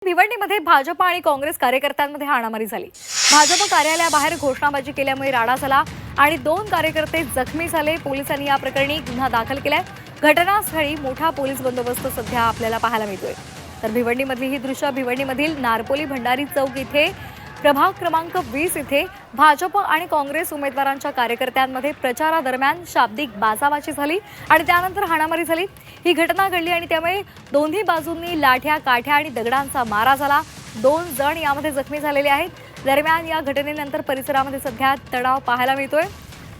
भिवंडीमध्ये भाजप आणि काँग्रेस कार्यकर्त्यांमध्ये हाणामारी झाली। भाजप कार्यालयाबाहेर घोषणाबाजी केल्यामुळे राडा झाला आणि 2 कार्यकर्ते जखमी झाले। पोलिसांनी या प्रकरणी गुन्हा दाखल केलाय। घटनास्थळी मोठा पोलीस बंदोबस्त सध्या आपल्याला पाहायला मिळतोय। तर भिवंडीमधली ही दृश्य भिवंडीमधील नारपोली भंडारी चौक इथे प्रभाग क्रमांक 20 इथे भाजप आणि काँग्रेस उमेदवारांच्या कार्यकर्त्यांमध्ये प्रचारादरम्यान शाब्दिक बाचाबाची झाली आणि त्यानंतर हाणामारी झाली। ही घटना घडली आणि त्यामुळे दोन्ही बाजूंनी लाठ्या काठ्या आणि दगडांचा मारा झाला। 2 जण यामध्ये जखमी झालेले आहेत। दरम्यान या घटनेनंतर परिसरामध्ये सध्या तणाव पाहायला मिळतोय।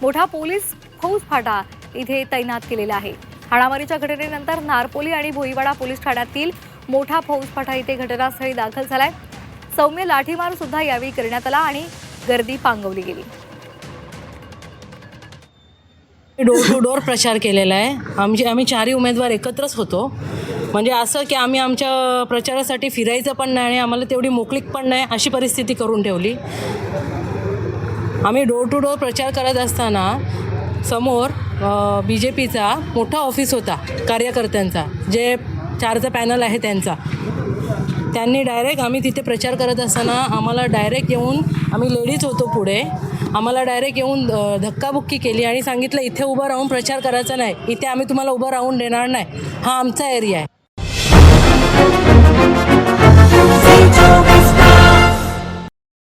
मोठा पोलीस फौजफाटा इथे तैनात केलेला आहे। हाणामारीच्या घटनेनंतर नारपोली आणि भोईवाडा पोलीस ठाण्यातील मोठा फौजफाटा इथे घटनास्थळी दाखल झालाय। सौम्य लाठीमार सुद्धा यावेळी करण्यात आला आणि गर्दी पांगवली गेली। डोर टू डोर प्रचार केलेला आहे। आम्ही 4 उमेदवार एकत्रच होतो। म्हणजे असं की आम्ही आमच्या प्रचारासाठी फिरायचं पण नाही, आम्हाला तेवढी मोकळीक पण नाही, अशी परिस्थिती करून ठेवली। आम्ही डोर टू डोर प्रचार करत असताना समोर BJPचा मोठा ऑफिस होता कार्यकर्त्यांचा, जे 4चा पॅनल आहे त्यांनी डायरेक्ट आम्ही तिथे प्रचार करत असताना आम्हाला डायरेक्ट येऊन, आम्ही लेडीज होतो पुढे, आम्हाला डायरेक्ट येऊन धक्काबुक्की केली आणि सांगितलं इथे उभं राहून प्रचार करायचा नाही, इथे आम्ही तुम्हाला उभं राहून देणार नाही, हा आमचा एरिया आहे।